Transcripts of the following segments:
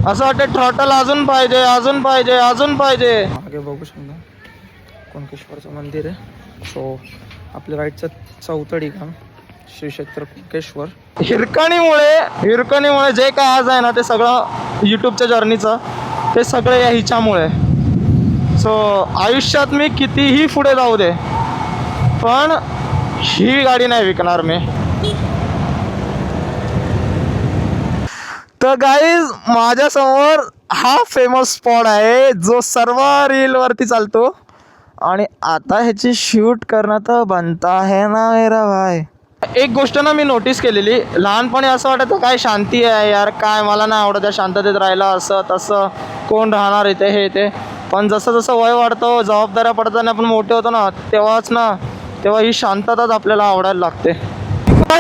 असं वाटतं थ्रॉटल अजून पाहिजे, अजून पाहिजे, अजून पाहिजे. मागे बघू शकता कुणकेश्वरचं मंदिर आहे. सो आपल्या राईटचं चौथडी काम श्री क्षेत्र कुणकेश्वर. हिरकणीमुळे जे काय आज आहे ना ते सगळं यूट्यूबच्या जर्नीचं ते सगळं या हिच्यामुळे. सो आयुष्यात मी कितीही पुढे जाऊ दे पण ही गाडी नाही विकणार मी. तर गाईज माझ्यासमोर हा फेमस स्पॉट आहे जो सर्व रीलवरती चालतो आणि आता ह्याची शूट करणं तर बनता आहे ना मेरा भाई. एक गोष्ट ना मी नोटीस केलेली, लहानपणी असं वाटायचं काय शांती आहे यार, काय मला नाही आवडत त्या शांततेत राहायला, असं तसं कोण राहणार इथे हे ते. पण जसं जसं वय वाढतं, जबाबदाऱ्या पडताना आपण मोठे होतो ना तेव्हा ही शांतताच आपल्याला आवडायला लागते.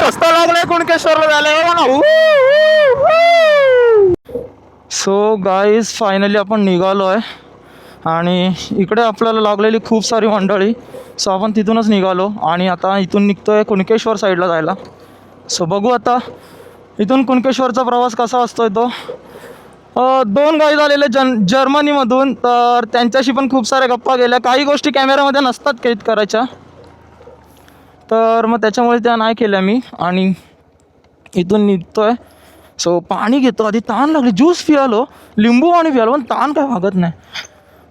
रस्ता लागलाय कुणकेश्वरला जायला. सो गाईज फायनली आपण निघालो आहे आणि इकडे आपल्याला लागलेली खूप सारी मंडळी. सो आपण तिथूनच निघालो आणि आता इथून निघतो आहे कुणकेश्वर साईडला जायला. सो बघू आता इथून कुणकेश्वरचा प्रवास कसा असतो तो. 2 गाईज आलेले जर्मनीमधून, तर त्यांच्याशी पण खूप साऱ्या गप्पा गेल्या. काही गोष्टी कॅमेऱ्यामध्ये नसतात कैद करायच्या, तर मग त्याच्यामुळे त्या नाही केल्या मी आणि इथून निघतो आहे. सो पाणी घेतो, आधी ताण लागली, ज्यूस पियालो, लिंबू पाणी पियालो, पण ताण काय भागत नाही.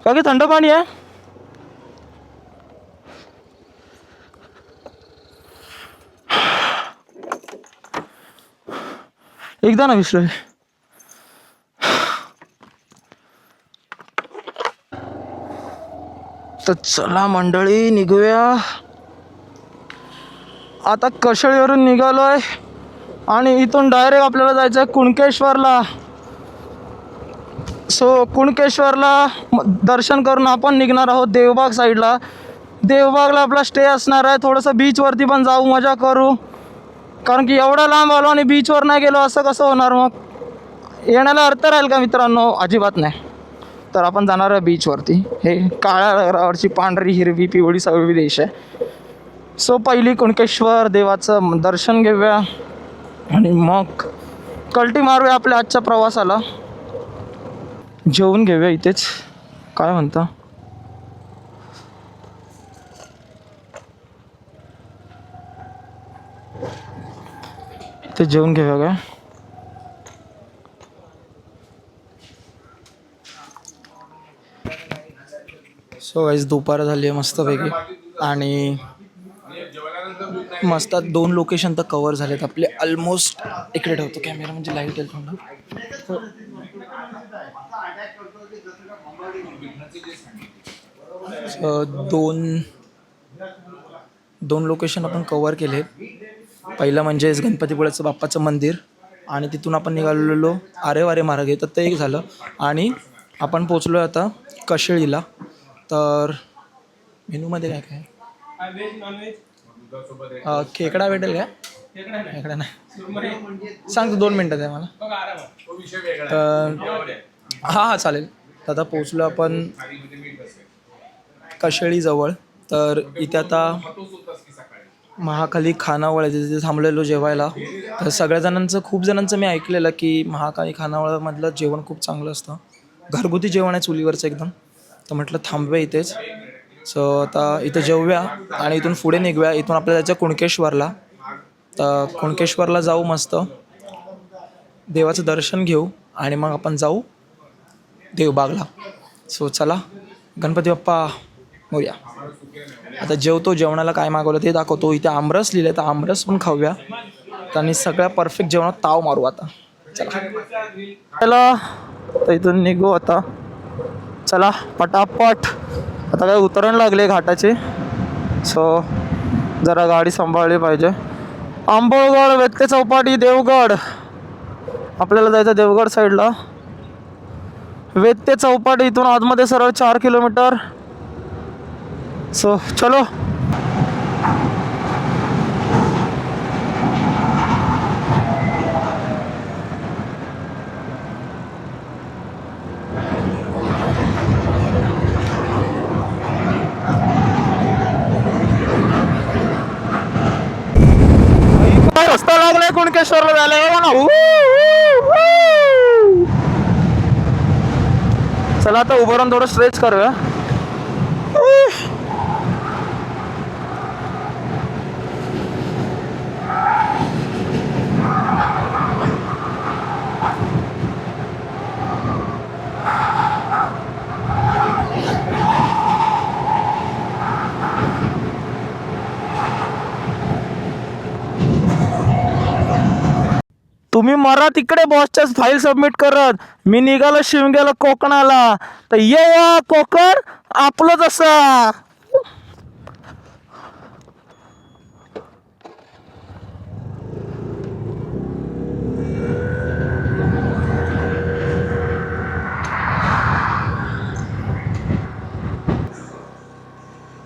का की थंड पाणी आहे. एकदा ना विसरले. तर चला मंडळी निघूया. आता कशेळीवरून निघालो आहे आणि इथून डायरेक्ट आपल्याला जायचं आहे कुणकेश्वरला. सो कुणकेश्वरला दर्शन करून आपण निघणार आहोत देवबाग साईडला. देवबागला आपला स्टे असणार आहे. थोडंसं बीचवरती पण जाऊ, मजा करू, कारण की एवढा लांब आलो आणि बीचवर नाही गेलो असं कसं होणार. मग येण्याला अर्थ राहील का मित्रांनो? अजिबात नाही. तर आपण जाणार आहे बीचवरती. हे काळ्या रंगावरची पांढरी हिरवी पिवळी सगळी देश आहे. सो पहिली कुणकेश्वर देवाचं दर्शन घेऊया आणि मग कल्टी मारूया आपल्या आजच्या प्रवासाला. जेवून घेऊया इथेच, काय म्हणता? इथे जेवून घेऊया काय? सो गाईज दुपार झाली आहे मस्तपैकी आणि मस्त 2 लोकेशन तर कवर झालेत आपले ऑलमोस्ट. इकडे ठेवतो कॅमेरा म्हणजे लाईट येईल थोडं. दोन लोकेशन आपण कवर केले. पहिलं म्हणजे गणपतीपुळ्याचं बाप्पाचं मंदिर आणि तिथून आपण निघालेलो आरे वारे मार्गे, तर ते एक झालं. आणि आपण पोचलो आता कशेळीला. तर मेनूमध्ये काय काय खेकडा भेटेल का? खेकडा नाही, सांगतो 2 मिनटात आहे मला. हां चालेल. आता पोचलो आपण कशेळीजवळ. तर इथे आता महाकाली खानावळ आहे, तिथे थांबलेलो जेवायला. तर खूप जणांचं मी ऐकलेलं की महाकाली खानावळमधलं जेवण खूप चांगलं असतं, घरगुती जेवण आहे चुलीवरचं एकदम. तर म्हटलं थांबूया इथेच. सो आता इथं जेवूया आणि इथून पुढे निघूया. इथून आपल्याला जायचं कुणकेश्वरला. तर कुणकेश्वरला जाऊ, मस्त देवाचं दर्शन घेऊ आणि मग आपण जाऊ देवबागला. सो चला, गणपती बाप्पा मोरया. आता जेवतो, जेवणाला काय मागवलं ते दाखवतो. इथे आमरस लिहिलं, तर आमरस पण खाऊया आणि सगळ्या परफेक्ट जेवणात ताव मारू आता. चला तर इथून निघू आता. चला पटापट. आता काय उतरण लागले घाटाचे, सो जरा गाडी सांभाळली पाहिजे. आंबोळगड, व्यक्ते चौपाटी, देवगड. आपल्याला जायचं देवगड साईडला. व्यक्ते चौपाटी इथून आतमध्ये सरळ 4 किलोमीटर. सो चलो. रस्ता लागलाय कुणकेश्वरला जायला. चला आता उभं राहून थोडं स्ट्रेच करूया. तुम्ही मरा तिकडे बॉसच्याच फाईल सबमिट करत. मी निघालो शिवग्याला कोकणाला. तर ये या कोकण आपलंच असा.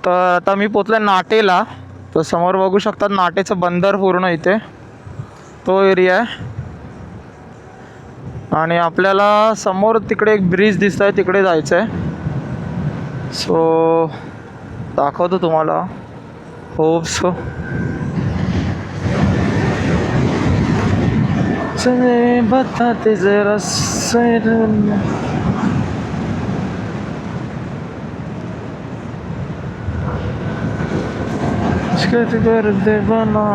तर आता मी पोचले नाटेला. तर समोर बघू शकतात नाटेचं बंदर पूर्ण इथे तो एरिया आहे. आणि आपल्याला समोर तिकडे एक ब्रिज दिसत आहे, तिकडे जायचं आहे. सो दाखवतो तुम्हाला. Hope so. चले बताते जरा कर दे बना.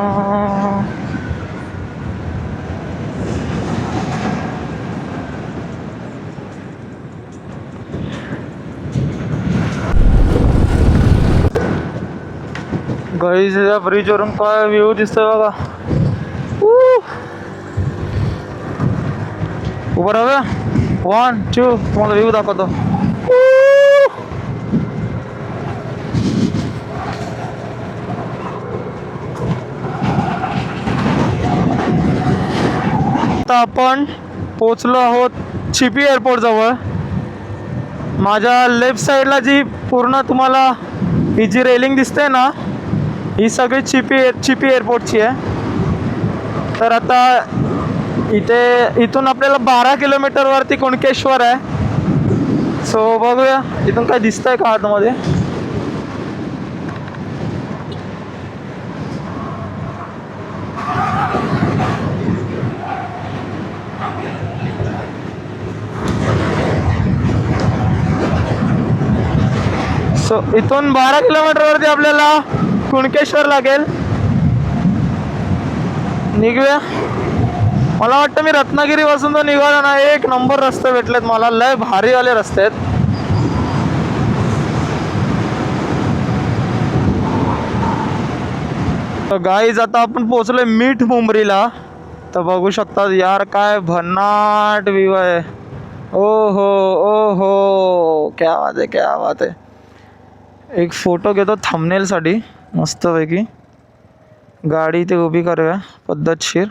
गाईज या ब्रिजवरून काय व्ह्यू दिसतोय बघा. उभं राहूया. 1 2 तुम्हाला व्ह्यू दाखवतो. आता आपण पोचलो आहोत चिपी एअरपोर्ट जवळ. माझ्या लेफ्ट साईडला जी पूर्ण तुम्हाला ही जी रेलिंग दिसते ना, ही सगळी चिपी एअरपोर्टची आहे. तर आता इथून आपल्याला 12 किलोमीटरवरती कुणकेश्वर आहे. सो बघूया इथून काय दिसतंय का आतमध्ये. सो इथून 12 किलोमीटरवरती आपल्याला कुणकेश्वर लागेल. निघूया. मला वाटतं मी रत्नागिरीपासून तर निघालो ना, एक नंबर रस्ते भेटलेत मला. लय भारी वाले रस्ते आहेत. तर गाईज आता आपण पोहोचलोय मीठ मुंबरीला. तर बघू शकतात यार काय भन्नाट व्ह्यू आहे. ओहो ओहो क्या बात आहे, क्या बात आहे. एक फोटो घेतो थंबनेलसाठी मस्तपैकी. गाडी इथे उभी करूया पद्धतशीर.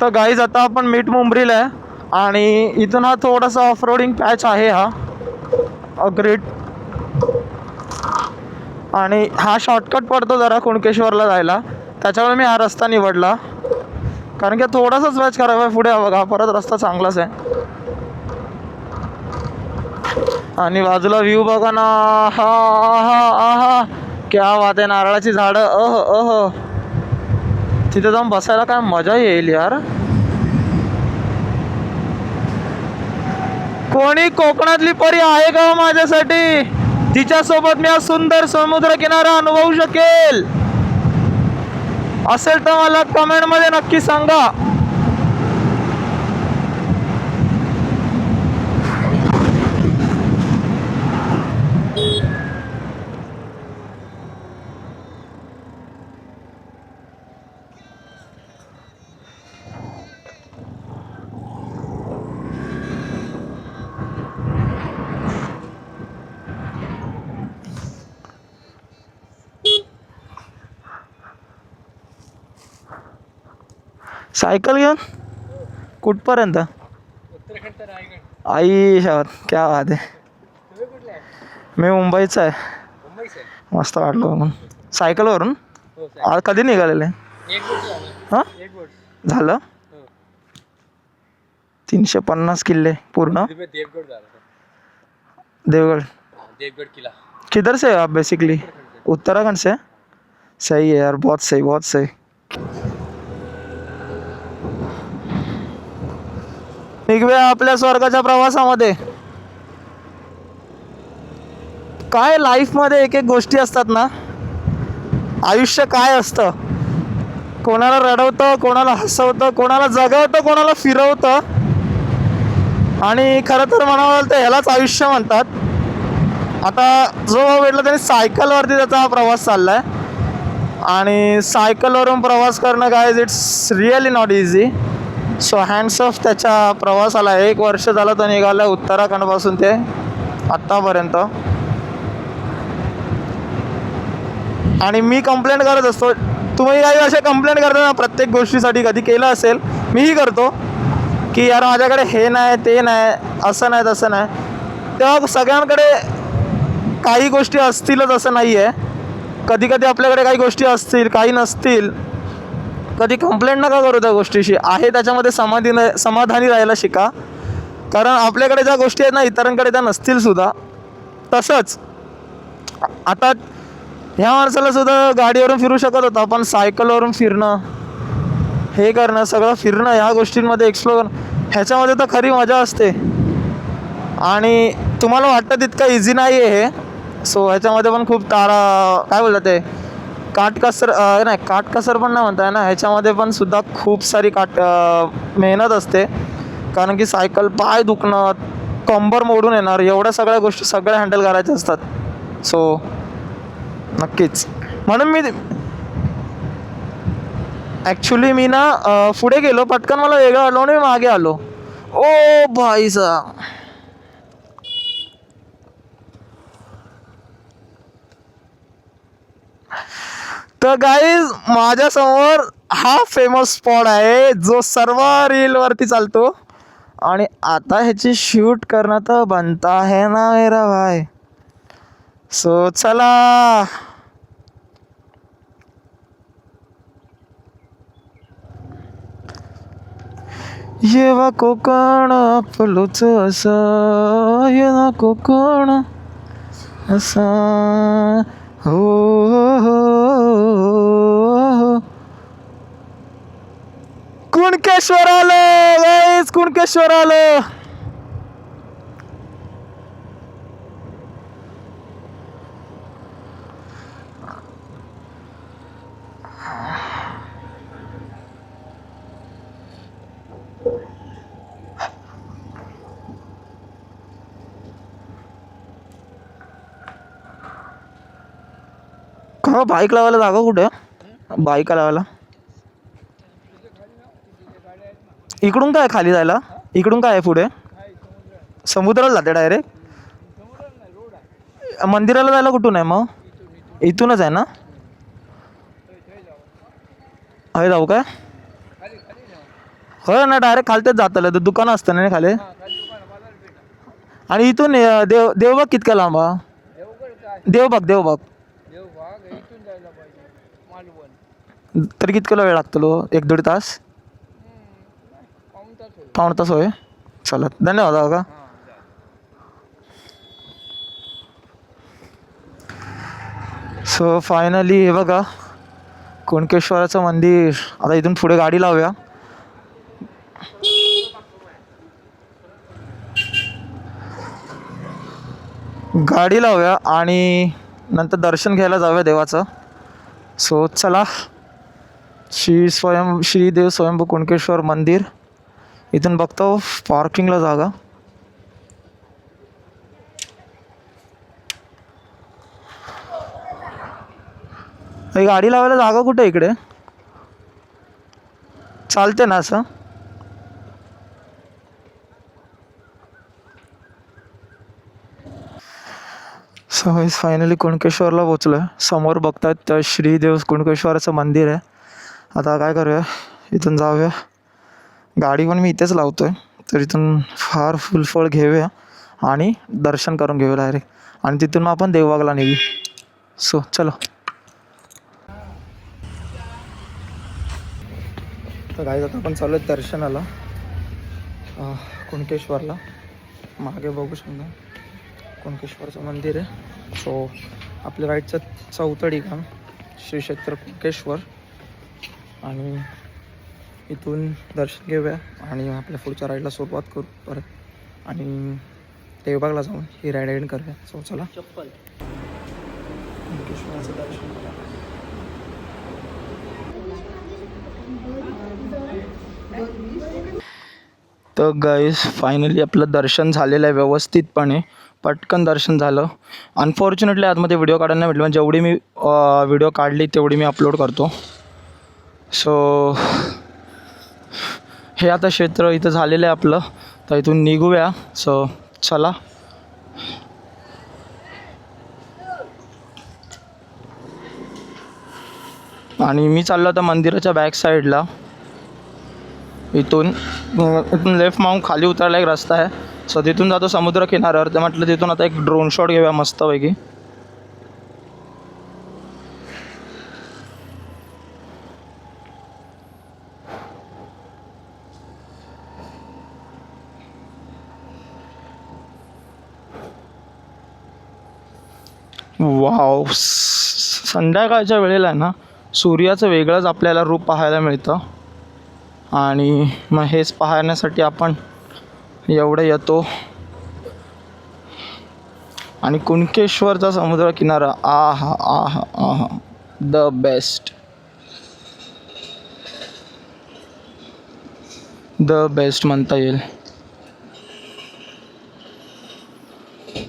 तर गाईज आता आपण मीठ मुंबरीला आहे. आणि इथून हा थोडासा ऑफ रोडिंग पॅच आहे हा अग्रेड. आणि हा शॉर्टकट पडतो जरा कुणकेश्वरला जायला, त्याच्यामुळे मी हा रस्ता निवडला. कारण की थोडासाच पॅच करावा आहे पुढे. बघा परत रस्ता चांगलाच आहे. आणि बाजूला व्ह्यू बघा ना. हा हा हा क्या बात आहे. नारळाची झाडं. अह तिथे जाऊन बसायला काय मजा येईल यार. कोणी कोकणातली परी आहे का माझ्यासाठी, तिच्यासोबत मी हा सुंदर समुद्र किनारा अनुभवू शकेल? असेल तर मला कमेंट मध्ये नक्की सांगा. सायकल घेऊन कुठपर्यंत? उत्तराखंड तर रायगड. आई शाबात, क्या बात आहे. तुम्ही कुठले आहे? मी मुंबईचा आहे. मुंबईचे आहे. मस्त वाटलं म्हणून. सायकलवरून हो साहेब. आज कधी निघालेले? एक बोट झालं. हां एक बोट. झालं. हो. 350 किल्ले पूर्ण. देवगड झालं. देवगढ़. देवगढ़ किला. किधर से हो आप बेसिकली? उत्तराखंड से. सही है यार, बहुत सही, बहुत सही. निघूया आपल्या स्वर्गाच्या प्रवासामध्ये. काय लाईफमध्ये एक एक गोष्टी असतात ना. आयुष्य काय असतं, कोणाला रडवतं, कोणाला हसवतं, कोणाला जगवतं, कोणाला फिरवतं. आणि खरं तर म्हणावं तर ह्यालाच आयुष्य म्हणतात. आता जो भाऊ भेटला त्याने सायकलवरती त्याचा हा प्रवास चालला आहे. आणि सायकलवरून प्रवास करणं guys it's really not easy. So hands of त्याच्या प्रवासाला. 1 वर्ष झालं तो निघाला उत्तराखंडपासून ते आत्तापर्यंत. आणि मी कंप्लेंट करत असतो. तुम्ही काही असे कंप्लेंट करता ना प्रत्येक गोष्टीसाठी, कधी केलं असेल, मीही करतो की यार माझ्याकडे हे नाही, ते नाही, असं नाही, तसं नाही. तेव्हा सगळ्यांकडे काही गोष्टी असतीलच असं नाही आहे. कधी कधी आपल्याकडे काही गोष्टी असतील, काही नसतील. कधी कंप्लेंट नका करू त्या गोष्टीशी. आहे त्याच्यामध्ये समाधानी राहायला शिका. कारण आपल्याकडे ज्या गोष्टी आहेत ना इतरांकडे त्या नसतील सुद्धा. तसंच आता ह्या माणसाला सुद्धा गाडीवरून फिरू शकत होता, पण सायकलवरून फिरणं, हे करणं, सगळं फिरणं, ह्या गोष्टींमध्ये एक्सप्लोर करणं, ह्याच्यामध्ये तर खरी मजा असते. आणि तुम्हाला वाटतं तितकं इझी नाही आहे हे. सो ह्याच्यामध्ये पण खूप काय बोलतात ते, काटकसर नाही, काटकसर पण नाही म्हणताय ना, ह्याच्यामध्ये पण सुद्धा खूप सारी मेहनत असते. कारण की सायकल, पाय दुखणं, कंबर मोडून येणार, एवढ्या सगळ्या गोष्टी सगळ्या हँडल करायच्या असतात. सो नक्कीच. म्हणून मी ॲक्च्युली मी ना पुढे गेलो, पटकन मला वेगळं आलो आणि मी मागे आलो. ओ भाई साहब. तर गाईज माझ्यासमोर हा फेमस स्पॉट आहे जो सर्व रीलवरती चालतो. आणि आता ह्याची शूट करणं तर बनता है ना मेरा भाई. सो चला. येवा कोकण आपलोच असा, येवा कोकण असा. हो हो. कुणकेश्वर आलं गाईज, कुणकेश्वर आलं. का बाईक लावायला जागा कुठे? बाईक लावायला इकडून काय खाली जायला? इकडून काय आहे पुढे? समुद्राला जाते डायरेक्ट. मंदिराला जायला कुठून आहे मग? इथूनच आहे ना? अरे जाऊ काय? हो ना, डायरेक्ट खालतेच जाताल. दुकान असतं ना खाली. आणि इथून देवबाग कितक्या लांब? देवबाग तरी कितक्याला वेळ लागतो? 1-1.5 तास? पाऊण तास होय. चला, धन्यवाद का. सो फायनली हे बघा कुणकेश्वराचं मंदिर. आता इथून पुढे गाडी लावूया. आणि नंतर दर्शन घ्यायला जाऊया देवाचं. सो चला. श्री देव स्वयंभू कुणकेश्वर मंदिर. इथून बघतो पार्किंगला जागा. गाडी लावायला जागा कुठे इकडे? चालते ना असं? सो फायनली कुणकेश्वरला पोचलो आहे. समोर बघतायत श्रीदेव कुणकेश्वराचं मंदिर आहे. आता काय करूया, इथून जाऊया. गाडी पण मी इथेच लावतो आहे, तर इथून फार फुलफळ घेऊया आणि दर्शन करून घेऊया डायरेक्ट, आणि तिथून मग आपण देवबागला निघू. सो चलो. तर गाईज आता आपण चालू आहे दर्शनाला कुणकेश्वरला. मागे बघू शकता कुणकेश्वरचं मंदिर आहे. सो आपल्या राईटचं चौथं ठिकाण श्री क्षेत्र कुणकेश्वर, आणि इथून दर्शन घेऊया आणि आपल्या पुढच्या राईडला सुरुवात करू परत, आणि देवबागला जाऊन ही राईड एंड करूया. सो चला कुणकेश्वराचं दर्शन करा. तर गाईस फायनली आपलं दर्शन झालेलं आहे व्यवस्थितपणे, पटकन दर्शन झालं. अनफॉर्च्युनेटली आतमध्ये व्हिडिओ काढायला नाही भेटलं, म्हणजे जेवढी मी व्हिडिओ काढली तेवढी मी अपलोड करतो. सो हे आता क्षेत्र इथं झालेलं आहे आपलं, तर इथून निघूया. सो चला. आणि मी चाललो आता मंदिराच्या बॅक साईडला. इथून लेफ्ट मागून खाली उतरायला एक रस्ता आहे, सो तिथून जातो समुद्र किनाऱ्यावर. ते म्हटलं तिथून आता एक ड्रोन शॉट घेऊया मस्तपैकी. वाव, संध्याकाळच्या वेळेला आहे ना सूर्याचं वेगळंच आपल्याला रूप पाहायला मिळतं, आणि मग हेच पाहण्यासाठी आपण एवढं येतो. आणि कुणकेश्वरचा समुद्र किनारा आहा आहा आहा, द बेस्ट, द बेस्ट म्हणता येईल.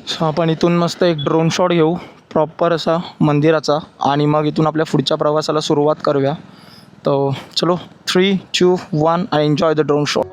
सो आपण इथून मस्त एक ड्रोन शॉट घेऊ प्रॉपर असा मंदिराचा, आणि मग इथून आपल्या पुढच्या प्रवासाला सुरुवात करूया. तो चलो 3, 2, 1 I enjoy the drone shot.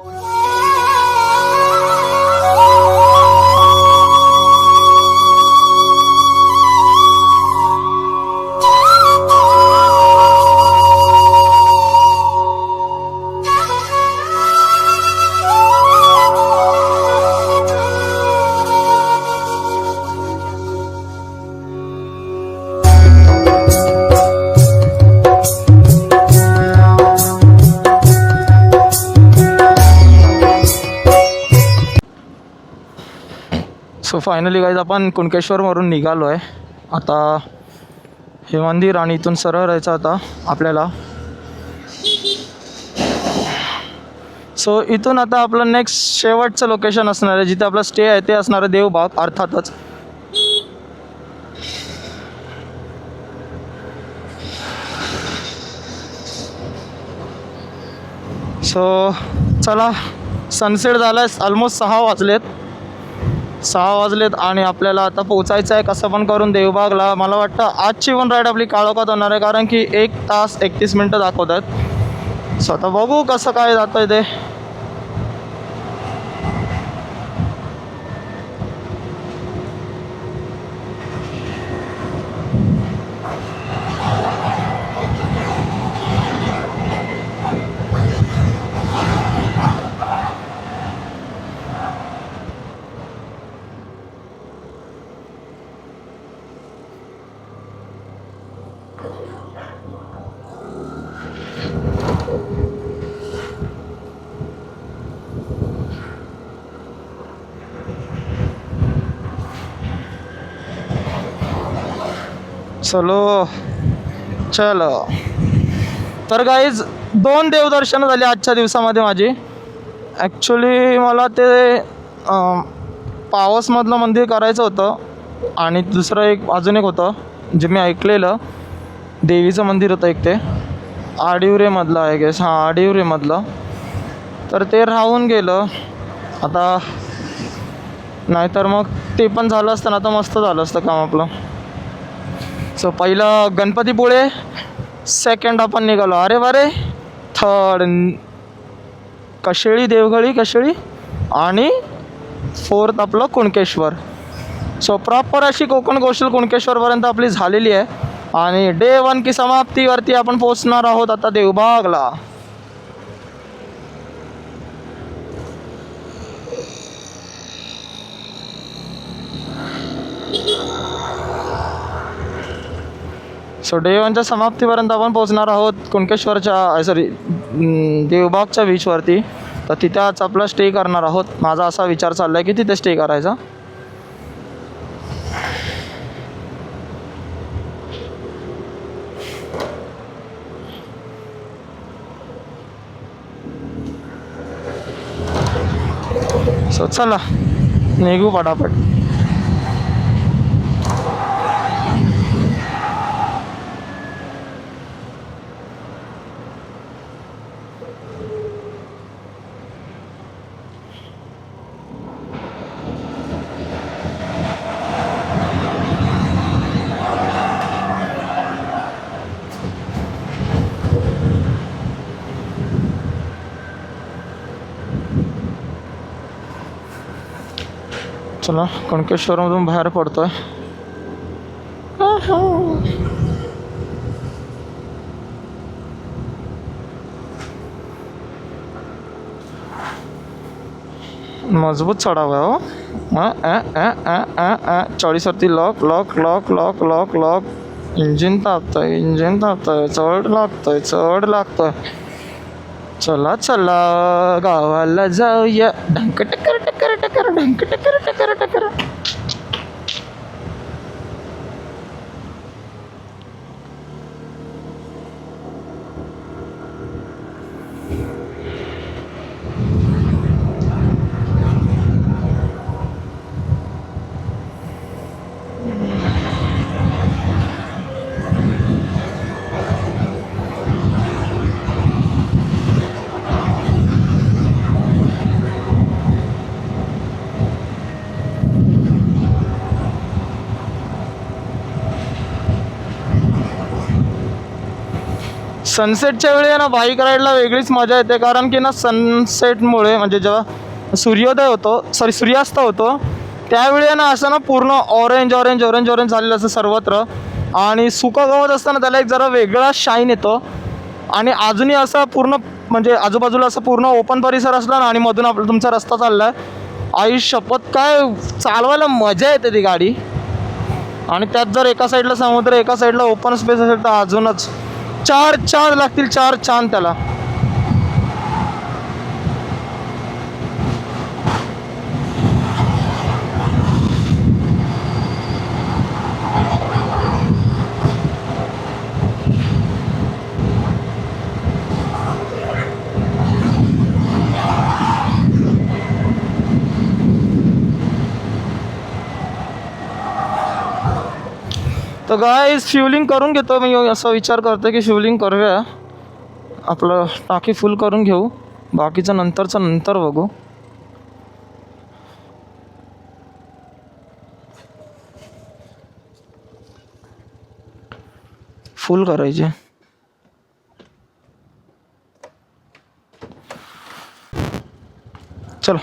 So finally guys आपण कुणकेश्वरवरून निघालो आहे आता. हे मंदिर आणि इथून सरळ राहायचं आता आपल्याला. सो इथून आता आपलं नेक्स्ट शेवटचं लोकेशन असणार आहे, जिथे आपला स्टे आहे ते असणार आहे देवबाग अर्थातच. सो चला, सनसेट झाला आहे, ऑलमोस्ट 6 वाजलेत आणि आपल्याला आता पोचायचं आहे कसं पण करून देवबागला. मला वाटतं आजची पण राईड आपली काळोखात होणार आहे, कारण की 1 तास 31 मिनटं दाखवत आहेत. सो आता बघू कसं काय जातं आहे ते. चलो. तर गाईज 2 देवदर्शनं झाली आजच्या दिवसामध्ये माझी. ॲक्च्युली मला ते पावसमधलं मंदिर करायचं होतं, आणि दुसरं अजून एक होतं जे मी ऐकलेलं, देवीचं मंदिर होतं एक, ते आडिवरेमधलं आहे गेस, हां आडिवरेमधलं. तर ते राहून गेलं आता, नाहीतर मग ते पण झालं असतं ना, आता मस्त झालं असतं काम आपलं. सो पहिलं गणपतीपुळे, सेकंड आपण निघालो अरे बारे, थर्ड कशेळी, आणि 4th आपलं कुणकेश्वर. सो प्रॉपर अशी कोकण कौशल कुणकेश्वरपर्यंत आपली झालेली आहे, आणि डे 1 की समाप्तीवरती आपण पोचणार आहोत आता देवबागला. सो डे 1च्या समाप्तीपर्यंत आपण पोहोचणार आहोत कुणकेश्वरच्या सॉरी देवबागच्या बीचवरती. तर तिथे आज आपला स्टे करणार आहोत. माझा असा विचार चालला आहे की तिथे स्टे करायचा. सो चला निघू पटापट. चला कुणकेश्वरमधून बाहेर पडतोय. मजबूत चढाव आहे हो. 40वरती lock lock lock lock lock lock. Engine तापतंय चढ लागतोय. चला चला गावाला जाऊया. ढंक टकर टकर टकर ढंक टकर टकर टकर. सनसेटच्या वेळी आहे ना बाईक राईडला वेगळीच मजा येते. कारण की ना सनसेटमुळे म्हणजे जेव्हा सूर्यास्त होतो त्यावेळी आहे ना असं ना पूर्ण ऑरेंज ऑरेंज ऑरेंज ऑरेंज झालेलं असं सर्वत्र. आणि सुका गवत असताना त्याला एक जरा वेगळा शाईन येतो. आणि अजूनही असं पूर्ण म्हणजे आजूबाजूला असं पूर्ण ओपन परिसर असला ना आणि मधून आपला तुमचा रस्ता चालला आहे. आई शपथ काय चालवायला मजा येते ती गाडी. आणि त्यात जर एका साईडला समुद्र एका साईडला ओपन स्पेस असेल तर अजूनच चार चांद लागतील. 4 चांद त्याला. तर गाईस फ्युलिंग करून घेतो मी. असा विचार करतो की फ्युलिंग करूया. आपलं टाकी फुल करून घेऊ. बाकीचं नंतर बघू. फुल करायचे. चलो.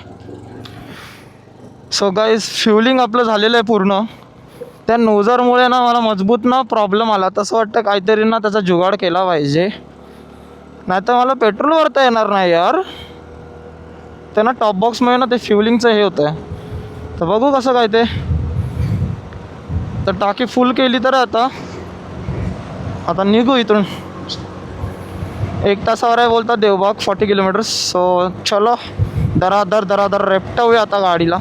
सो गाईस फ्युलिंग आपलं झालेलं आहे पूर्ण. त्या नोझरमुळे ना मला मजबूत ना प्रॉब्लेम आला. तसं वाटतं काहीतरी ना त्याचा जुगाड केला पाहिजे. नाही तर मला पेट्रोल भरता येणार नाही यार. ते ना टॉप बॉक्समुळे ना ते फ्युलिंगचं हे होतं आहे. तर बघू कसं काय ते. तर टाकी फुल केली तर आता निघू इथून. 1 तासावर आहे बोलतात देवबाग 40 किलोमीटर्स. सो चलो दरादर रेपटवूया आता गाडीला.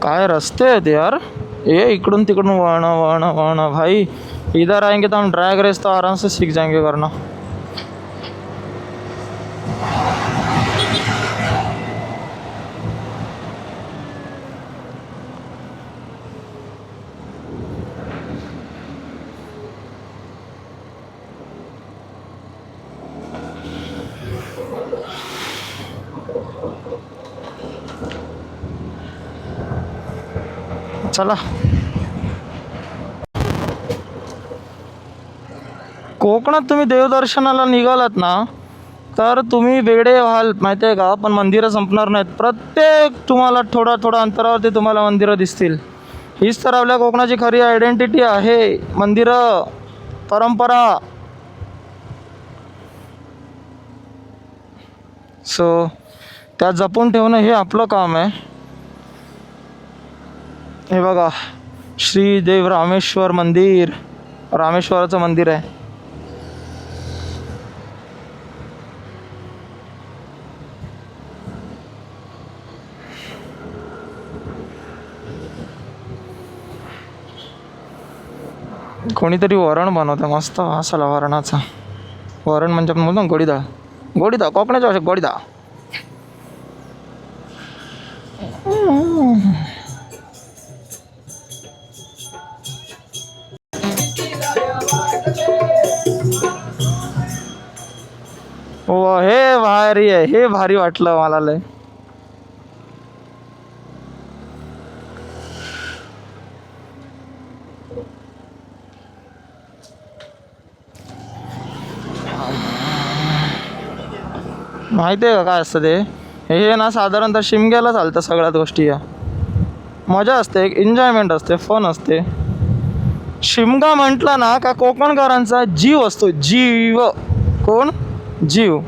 काय रस्ते आहेत यार, ये इकडून तिकडून वळणं वळणं वळणं भाई. इधर आएंगे तो हम ड्रैग रेस तो आराम से सीख जाएंगे करना. चला. कोकणात तुम्ही देवदर्शनाला निघालात ना तर तुम्ही वेडे व्हाल माहिती आहे का. पण मंदिरं संपणार नाहीत. प्रत्येक तुम्हाला थोडा थोडा अंतरावरती तुम्हाला मंदिरं दिसतील. हीच तर आपल्या कोकणाची खरी आयडेंटिटी आहे. मंदिरं, परंपरा. सो त्या जपून ठेवणं हे आपलं काम आहे. हे बघा, श्री देव रामेश्वर मंदिर, रामेश्वराचं मंदिर आहे. कोणीतरी वरण बनवतं मस्त वास आला वरणाचा. वरण म्हणजे आपण बोलतो गोडीडाळ. गोडीडाळ कोकणाच्या भाषेत गोडीडाळ. हो, हे भारी आहे. हे भारी वाटलं मला लय. माहिती आहे का काय असतं ते. हे ना साधारणतः शिमग्याला चालतं सगळ्याच गोष्टी. या मजा असते, एक एन्जॉयमेंट असते, फन असते. शिमगा म्हटलं ना का कोकणकरांचा जीव असतो. जीव. कोण? जीव.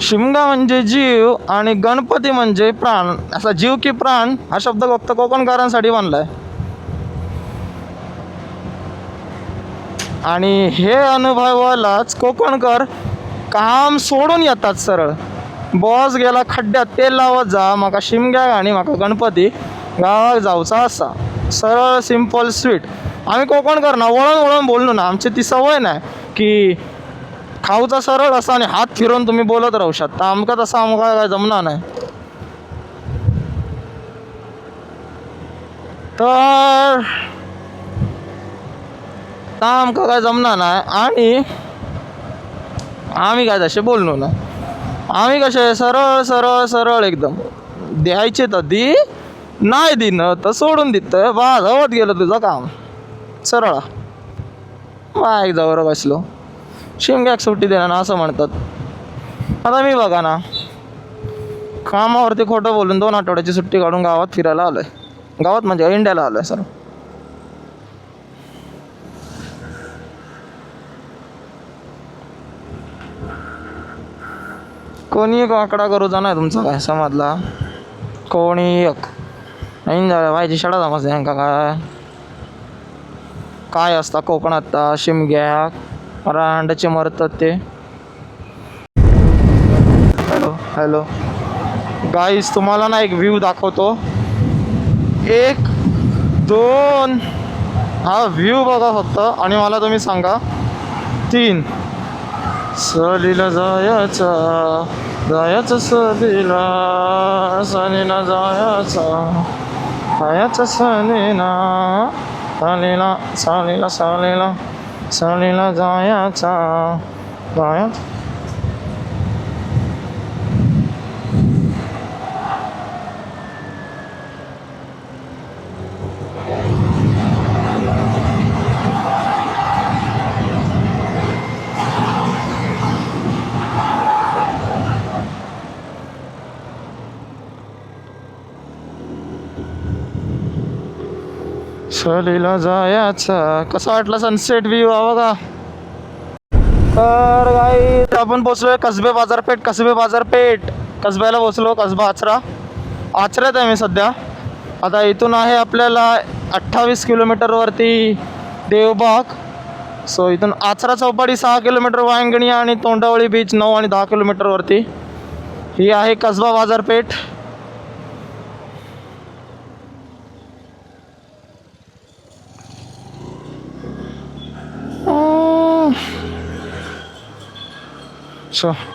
शिमगा म्हणजे जीव आणि गणपती म्हणजे प्राण. असा जीव की प्राण हा शब्द फक्त कोकणकरांसाठी बनलाय. आणि हे अनुभवालाच कोकणकर काम सोडून येतात सरळ. बॉस गेला खड्ड्यात तेल लावत जा, माका शिमग्या आणि माका गणपती गावात जाऊचा असा. सरळ, सिम्पल, स्वीट. आम्ही कोकणकर ना वळण वळण बोललो ना. आमची ती सवय नाही की खाऊचा सरळ असा आणि हात फिरवून तुम्ही बोलत राहू शकता. आमका तसं आमका काय जमणार नाही. तर आमका काय जमणार नाही. आणि आम्ही काय तसे बोललो ना. आम्ही कसे सरळ सरळ सरळ एकदम. द्यायचे तर दी, नाही दिनं तर सोडून दितं. बा धावत गेलं तुझं काम. सरळ बाईक जवळ बसलो. शिमग्याक सुट्टी देणार ना असं म्हणतात. आता मी बघा ना, कामावरती खोटं बोलून 2 आठवड्याची सुट्टी काढून गावात फिरायला आलोय. गावात म्हणजे इंडियाला आलोय सर. कोणी एक आकडा करूचा नाही तुमचा काय समजला. कोणी एक नाही झालं व्हायची शाळा समजते यांका काय काय असता कोकणात. शिमग्या रांडाचे मरतात ते. हॅलो हॅलो गाईस, तुम्हाला ना एक व्ह्यू दाखवतो. 1 2 हा व्ह्यू बघा फक्त. आणि मला तुम्ही सांगा 3. सहलीला जायचं जायचं सहलीला, सहलीला जायचं जायचं सहलीला, सहलीला सहलीला सहलीला सहलीला जायचं जायचं. सहलीला जायचं. कसा वाटला सनसेट व्ह्यू बघा. तर गाईस आपण पोचलोय कसबे बाजारपेठ. कसबे बाजारपेठ कसब्याला पोचलो. कसबा आचरा. आचऱ्यात आहे मी सध्या. आता इथून आहे आपल्याला 28 किलोमीटरवरती देवबाग. सो इथून आचरा चौपाटी 6 किलोमीटर वायंगणी आणि तोंडावळी बीच 9 आणि 10 किलोमीटरवरती. ही आहे कसबा बाजारपेठ.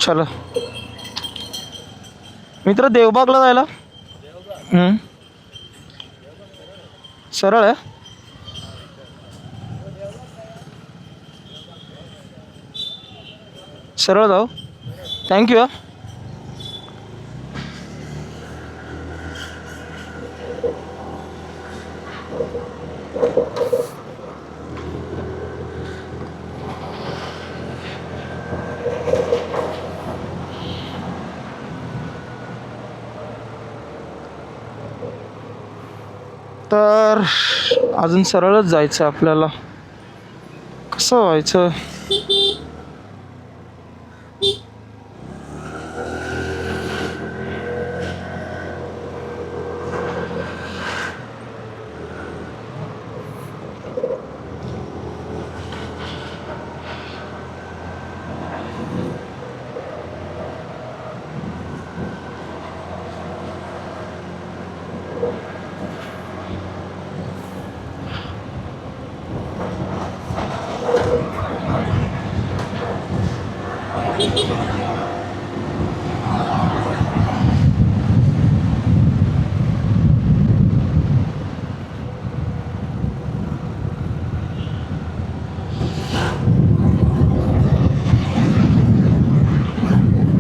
चलो मित्र, देवबागला जायला सरळ आहे. सरळ जाऊ. थँक्यू. तर अजून सरळच जायचं आपल्याला. कसं व्हायचं?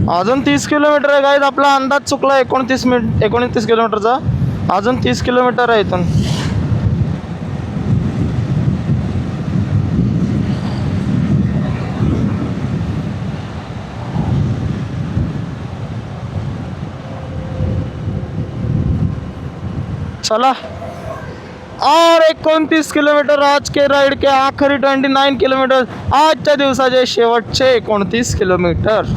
अजून 30 किलोमीटर आहे गाईज. आपला अंदाज चुकला 29 किलोमीटरचा. अजून 30 किलोमीटर आहे इथून. चला, और 29 किलोमीटर आज के राइड के आखरी 29 किलोमीटर, आजच्या दिवसाचे शेवटचे 29 किलोमीटर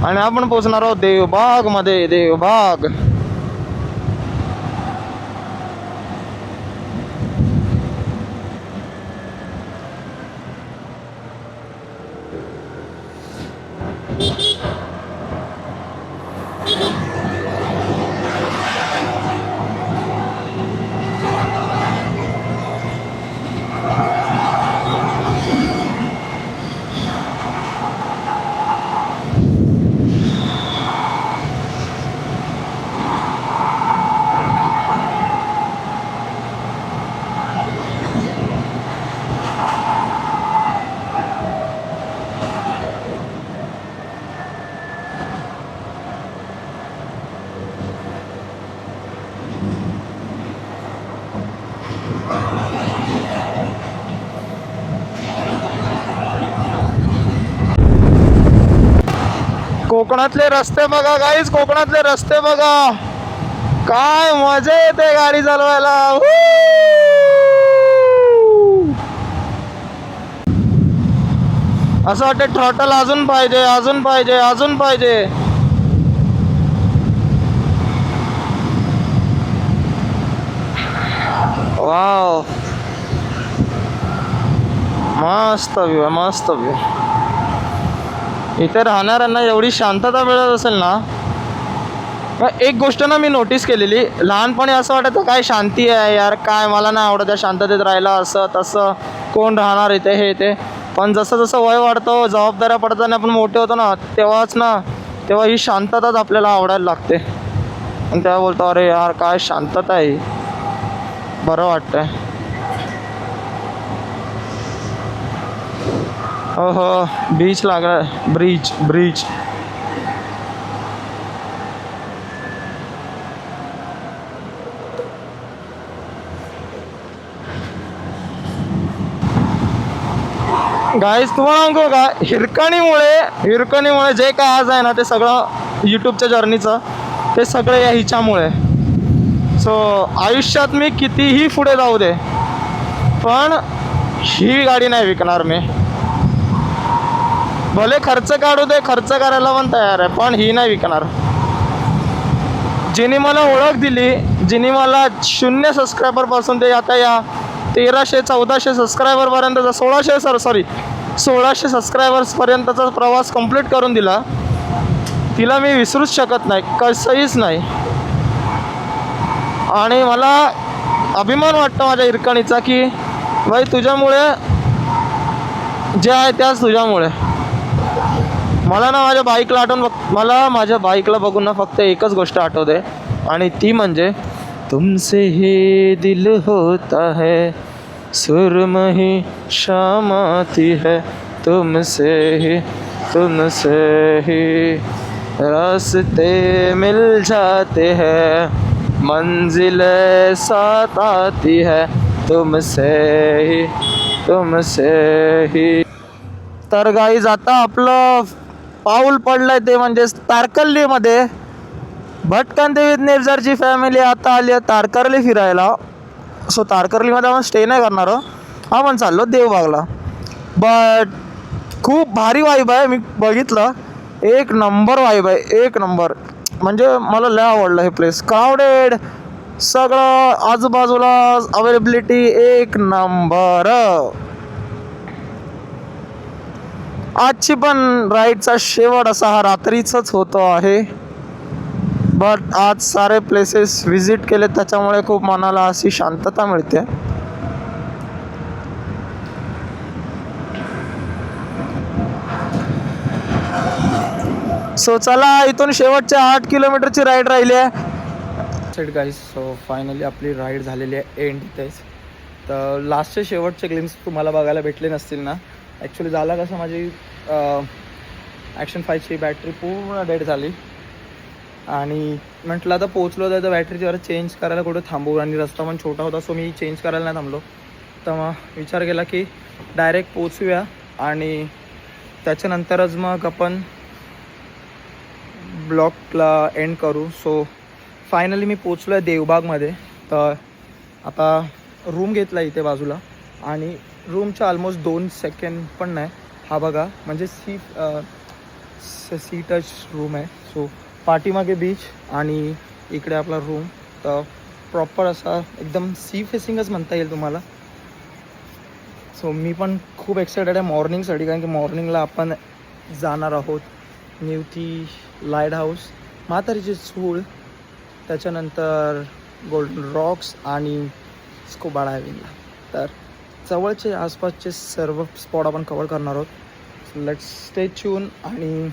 आणि आपण पोहोचणार आहोत देवबाग मध्ये. देवबाग कोकणातले रस्ते बघा गाईज. कोकणातले रस्ते बघा. काय मजा येते गाडी चालवायला. असं वाटतं थ्रॉटल अजून पाहिजे, अजून पाहिजे, अजून पाहिजे. वाव, मस्त व्ह्यू, मस्त व्ह्यू. इथे राहणाऱ्यांना एवढी शांतता मिळत असेल ना. एक गोष्ट ना मी नोटीस केलेली, लहानपणी असं वाटायचं काय शांती आहे यार, काय मला नाही आवडत त्या शांततेत राहायला, असं तसं कोण राहणार इथे हे ते. पण जसं जसं वय वाढतं, जबाबदाऱ्या पडतात आणि आपण मोठे होतो ना, तेव्हा ही शांतताच आपल्याला आवडायला लागते. आणि तेव्हा बोलतो अरे यार काय शांतता आहे, बरं वाटतंय. हो बीच लागला, ब्रिज. गाईज तुम्हाला सांगू का, हिरकणीमुळे जे काय आज आहे ना ते सगळं यूट्यूबच्या जर्नीचं, ते सगळं या हिच्यामुळे. सो आयुष्यात मी कितीही पुढे जाऊ दे, पण ही गाडी नाही विकणार मी. भले खर्च काढू दे, खर्च करायला पण तयार आहे, पण ही नाही विकणार. जिने मला ओळख दिली, जिने मला 0 सबस्क्रायबरपासून ते आता या 1300-1400 सबस्क्रायबरपर्यंतचा 1600 सबस्क्रायबर्सपर्यंतचा प्रवास कंप्लीट करून दिला. तिला मी विसरूच शकत नाही, कसंहीच नाही. आणि मला अभिमान वाटतो माझ्या हिरकणीचा की भाई तुझ्यामुळे जे आहे त्याच तुझ्यामुळे. मला ना माझ्या बाईकला बघून ना फक्त एकच गोष्ट आठवते आणि ती म्हणजे तुमसे ही दिल होता है सुरमही शाम आती है तुमसे ही रास्ते मिल जाते हैं मंजिल साथ आती है तुमसे ही. तर गाईज आता आपलं पाऊल पडलंय ते म्हणजे तारकर्लीमध्ये. भटकंती विथ निर्जरची फॅमिली आता आली आहे तारकर्ली फिरायला. सो तारकर्लीमध्ये आपण स्टे नाही करणार, आपण चाललो देवबागला. बट खूप भारी वाईब आहे, मी बघितलं. एक नंबर वाईब आहे, एक नंबर. म्हणजे मला लय आवडलं हे प्लेस. क्राऊडेड सगळं, आजूबाजूला अवेलेबिलिटी एक नंबर. आजची पण राईडचा शेवट असा हा रात्रीचाच होतो आहे. बट आज सारे प्लेसेस व्हिजिट केले त्याच्यामुळे खूप मनाला अशी शांतता मिळते. सो चला, इथून शेवटचे 8 किलोमीटरची राईड राहिली आहे. गाईज, सो फायनली आपली राईड झालेली आहे एंड इथेच. तर लास्टचे शेवटचे ग्लिम्स तुम्हाला बघायला भेटले नसतील ना. ॲक्च्युली झालं कसं, माझी ॲक्शन 5ची बॅटरी पूर्ण डेड झाली आणि म्हटलं आता पोचलो तर बॅटरीची जरा चेंज करायला कुठं थांबवू आणि रस्ता पण छोटा होता. सो मी चेंज करायला नाही थांबलो. तर मग विचार केला की डायरेक्ट पोचूया आणि त्याच्यानंतरच मग आपण ब्लॉगला एंड करू. सो फायनली मी पोचलो आहे देवबागमध्ये. तर आता रूम घेतला इथे बाजूला आणि रूमच्या ऑलमोस्ट 2 सेकंड पण नाही. हा बघा, म्हणजे सी टच रूम आहे. सो पाठीमागे बीच आणि इकडे आपला रूम. तर प्रॉपर असा एकदम सी फेसिंगच म्हणता येईल तुम्हाला. सो मी पण खूप एक्सायटेड आहे मॉर्निंगसाठी, कारण की मॉर्निंगला आपण जाणार आहोत निवती लाईट हाऊस, म्हातारीची चूळ, त्याच्यानंतर गोल्डन रॉक्स आणि स्कुबा डायव्हिंगला. तर जवळचे आसपासचे सर्व स्पॉट आपण कवर करणार आहोत. Let's stay tune. आणि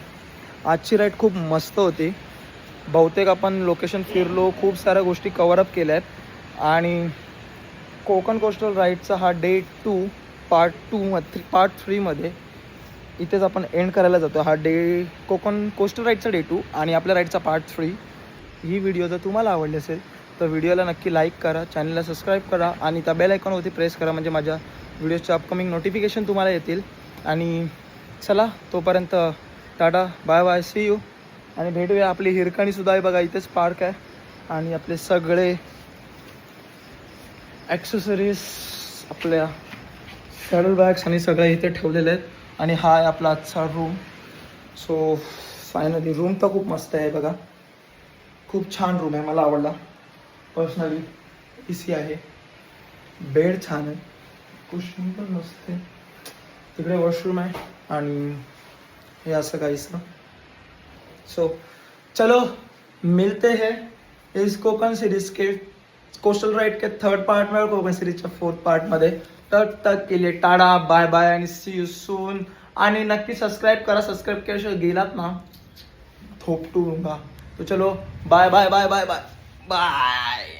आजची राईड खूप मस्त होती. बहुतेक आपण लोकेशन फिरलो, खूप साऱ्या गोष्टी कवरअप केल्या आहेत. आणि कोकण कोस्टल राईडचा हा डे 2 पार्ट 3मध्ये इथेच आपण एंड करायला जातो. हा डे कोकण कोस्टल राईडचा डे 2 आणि आपल्या राईडचा पार्ट 3. ही व्हिडिओ जर तुम्हाला आवडली असेल तर व्हिडिओला नक्की लाईक करा, चॅनलला सबस्क्राईब करा आणि त्या बेल आयकॉनवरती प्रेस करा, म्हणजे माझ्या व्हिडिओचे अपकमिंग नोटिफिकेशन तुम्हाला येतील. आणि चला, तोपर्यंत tata, bye bye, see you. आणि भेटूया. आपली हिरकणीसुद्धा आहे बघा, इथेच पार्क आहे. आणि आपले सगळे ॲक्सेसरीज, आपल्या सॅडल बॅग्स आणि सगळे इथे ठेवलेले आहेत. आणि हा आहे आपला आजचा रूम. सो फायनली रूम तर खूप मस्त आहे बघा, खूप छान रूम आहे, मला आवडला पर्सनली. AC आहे, बेड छान आहे, कुशन पण मस्त आहे, तिकडे वॉशरूम आहे आणि हे असं काहीसं. सो चलो मिलते हैं इस कोकण सीरीज के कोस्टल राइड के 3rd पार्ट में और कोकण सीरीजच्या 4th पार्टमध्ये. तब तक के लिए टाटा, बाय बाय आणि सी यू सून. आणि नक्की सबस्क्राईब करा, सबस्क्राईब केल्याशिवाय गेलात ना थोपटू दूंगा. तो चलो bye bye bye bye bye bye.